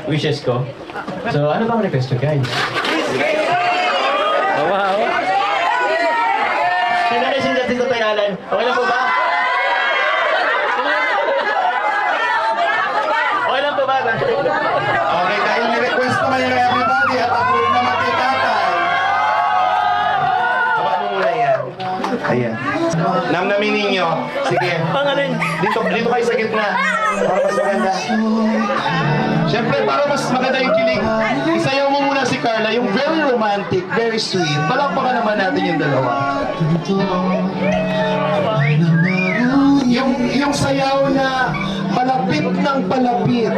wishes ko. So, ano bang request ko, guys? Wow! Sino na sinjat dito tayanan? Okay lang po ba? Okay lang po ba? Okay, dahil ni-request naman yung everybody at approve naman kay tatay. Taba mo muna yan. Ayan. Namnamin ninyo. Sige. Dito kayo sa gitna. Para mas maganda. Siyempre, para mas maganda yung kilig, isayaw mo muna si Carla, yung very romantic, very sweet. Palakpakan naman natin yung dalawa. Yung sayaw na palapit ng palapit.